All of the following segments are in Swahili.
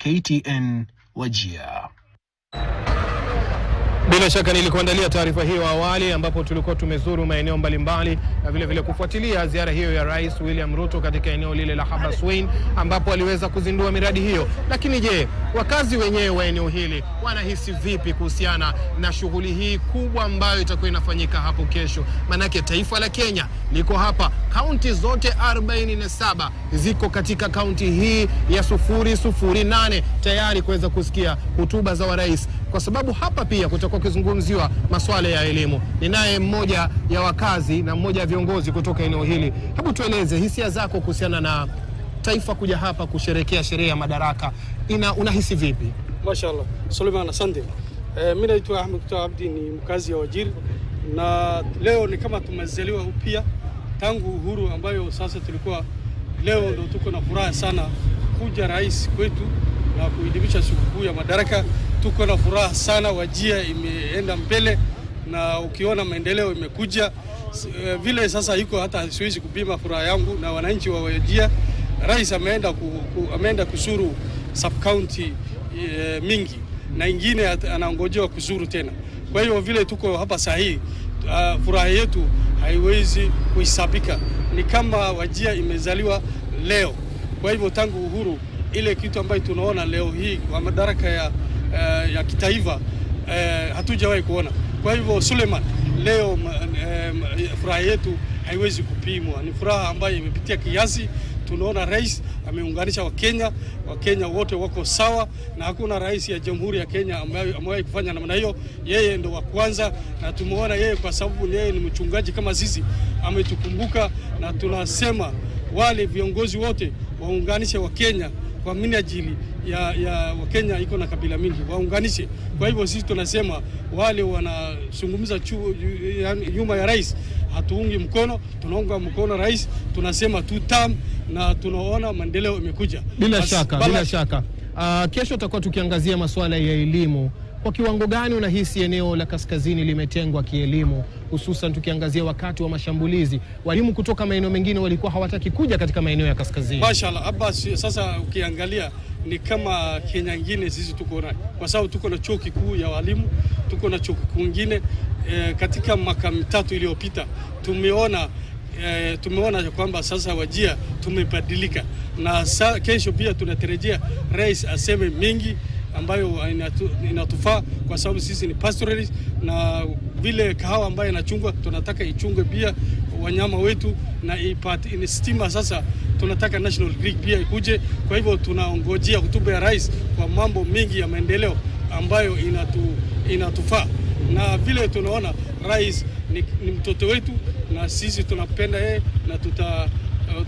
KTN Wajir. Bila shaka nilikuandalia taarifa hiyo awali ambapo tulikuwa tumezuru maeneo mbalimbali na vile vile kufuatilia ziara hiyo ya Rais William Ruto katika eneo lile la Habaswein ambapo aliweza kuzindua miradi hiyo. Lakini je, wakazi wenyewe wa eneo hili wanahisi vipi kuhusiana na shughuli hii kubwa ambayo itakuwa inafanyika hapo kesho? Manake taifa la Kenya liko hapa, kaunti zote 47 ziko katika kaunti hii ya 008 tayari kuweza kusikia hotuba za rais, kwa sababu hapa pia kutakuwa kuzungumziwa masuala ya elimu. Ninaye mmoja ya wakazi na mmoja ya viongozi kutoka eneo hili. Hebu tueleze hisia zako kuhusiana na taifa kuja hapa kusherehekea sherehe ya madaraka. Unahisi vipi? Mashallah. Suleiman, asante. Mimi naitwa Ahmed Abdi, ni mkazi wa Wajir, na leo ni kama tumezaliwa upya tangu uhuru, ambayo sasa tulikuwa leo ndo tuko na furaha sana kuja rais kwetu na kuidhimisha sikukuu ya madaraka. Tuko na furaha sana, Wajir imeenda mbele na ukiona maendeleo imekuja vile sasa iko hata siwezi kupima furaha yangu na wananchi wa Wajir. Rais ameenda kusuru sub county mingi na ingine anaongojewa kuzuru tena. Kwa hiyo vile tuko hapa sahihi, furaha yetu haiwezi kuhesabika. Ni kama Wajir imezaliwa leo. Kwa hivyo tangu uhuru, ile kitu ambayo tunaona leo hii kwa madaraka ya kitaifa hatujawahi kuona. Kwa hivyo Suleiman, leo furaha yetu haiwezi kupimwa. Ni furaha ambayo imepitia kiasi. Tunaona rais ameunganisha Wakenya wote wako sawa, na hakuna rais ya Jamhuri ya Kenya amewahi kufanya namna hiyo. Yeye ndo wa kwanza, na tumeona yeye kwa sababu yeye ni mchungaji kama sisi, ametukumbuka, na tunasema wale viongozi wote waunganishe Wakenya kwa minajili ya Wakenya iko na kabila mingi, waunganishe. Kwa hivyo sisi tunasema wale wanazungumza nyuma ya rais hatuungi mkono, tunaunga mkono rais. Tunasema tutam na tunaona maendeleo imekuja. Bila shaka. Kesho tutakuwa tukiangazia masuala ya elimu. Kwa kiwango gani unahisi eneo la kaskazini limetengwa kielimu, hususan tukiangazia wakati wa mashambulizi? Walimu kutoka maeneo mengine walikuwa hawataki kuja katika maeneo ya kaskazini. Mashallah, Abbas, sasa ukiangalia ni kama Kenya nyingine sisi tuko na, kwa sababu tuko na chuo kikuu ya walimu, tuko na chuo kikuu nyingine. Katika miaka mitatu iliyopita tumeona kwamba sasa Wajir tumebadilika, na kesho pia tunatarajia rais aseme mingi ambayo inatufaa, kwa sababu sisi ni pastoralist, na vile kahawa ambayo inachungwa tunataka ichungwe pia wanyama wetu na ipate stima. Sasa tunataka national grid pia ikuje. Kwa hivyo tunaongojea hotuba ya rais kwa mambo mengi ya maendeleo ambayo inatufaa, na vile tunaona rais ni mtoto wetu na sisi tunapenda yeye, na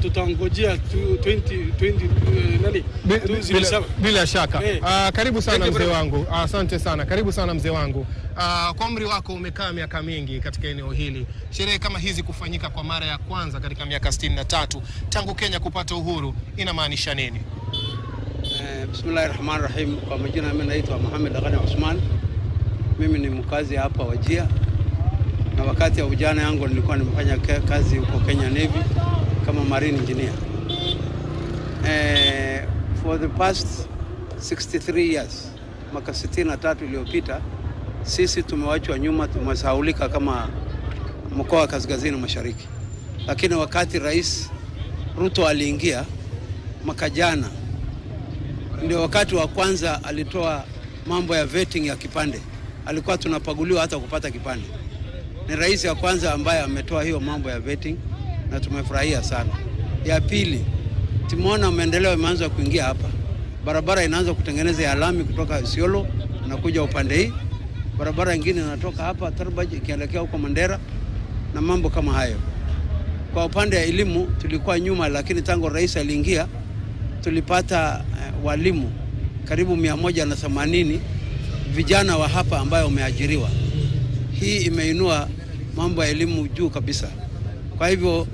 tutaongojea 2027. Bila shaka. Karibu sana mzee wangu. Asante sana. Karibu sana mzee wangu. Kwa umri wako umekaa miaka mingi katika eneo hili. Sherehe kama hizi kufanyika kwa mara ya kwanza katika miaka 63 tangu Kenya kupata uhuru inamaanisha nini? Bismillahirrahmanirrahim. Kwa majina mimi naitwa Mohamed Ghani Osman. Mimi ni mkazi hapa Wajir, na wakati ya ujana yangu nilikuwa nimefanya kazi huko Kenya Navy kama marine engineer. For the past 63 years, mwaka 63 iliyopita, sisi tumewachwa nyuma, tumesahaulika kama mkoa wa Kaskazini Mashariki. Lakini wakati Rais Ruto aliingia mwaka jana, ndio wakati wa kwanza alitoa mambo ya vetting ya kipande. Alikuwa tunapaguliwa hata kupata kipande. Ni rais ya kwanza ambaye ametoa hiyo mambo ya vetting, na tumefurahia sana. Ya pili, tumeona maendeleo yameanza kuingia hapa. Barabara inaanza kutengeneza ya lami kutoka Isiolo na kuja upande hii. Barabara nyingine inatoka hapa Tarbaj ikielekea huko Mandera, na mambo kama hayo. Kwa upande ya elimu tulikuwa nyuma, lakini tangu rais aliingia tulipata walimu karibu 180 vijana wa hapa ambayo wameajiriwa. Hii imeinua mambo ya elimu juu kabisa. Kwa hivyo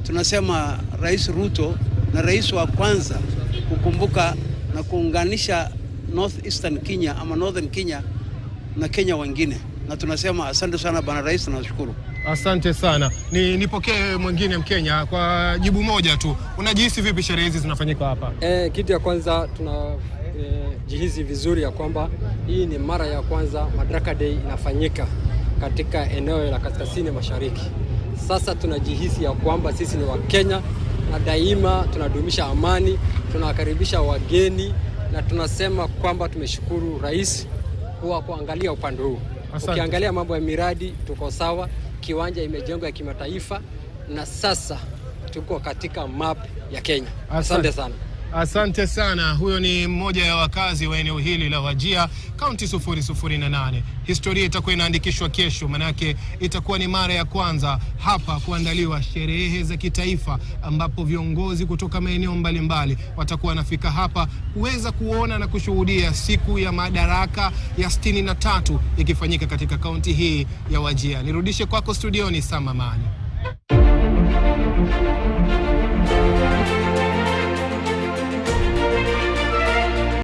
tunasema Rais Ruto na rais wa kwanza kukumbuka na kuunganisha North Eastern Kenya ama Northern Kenya na Kenya wengine, na tunasema asante sana bwana rais, tunashukuru. Asante sana. Nipokee mwingine Mkenya kwa jibu moja tu. Unajihisi vipi sherehe hizi zinafanyika hapa? Kitu ya kwanza jihisi vizuri ya kwamba hii ni mara ya kwanza Madaraka Day inafanyika katika eneo la kaskazini mashariki. Sasa tunajihisi ya kwamba sisi ni Wakenya na daima tunadumisha amani, tunakaribisha wageni na tunasema kwamba tumeshukuru rais kwa kuangalia upande huu. Ukiangalia mambo ya miradi tuko sawa, kiwanja imejengwa ya kimataifa na sasa tuko katika map ya Kenya. Asante sana. Asante sana. Huyo ni mmoja ya wakazi wa eneo hili la Wajir, kaunti 008. Historia itakuwa inaandikishwa kesho, manake itakuwa ni mara ya kwanza hapa kuandaliwa sherehe za kitaifa ambapo viongozi kutoka maeneo mbalimbali watakuwa wanafika hapa kuweza kuona na kushuhudia siku ya madaraka ya 63 ikifanyika katika kaunti hii ya Wajir. Nirudishe kwako studioni Samamani.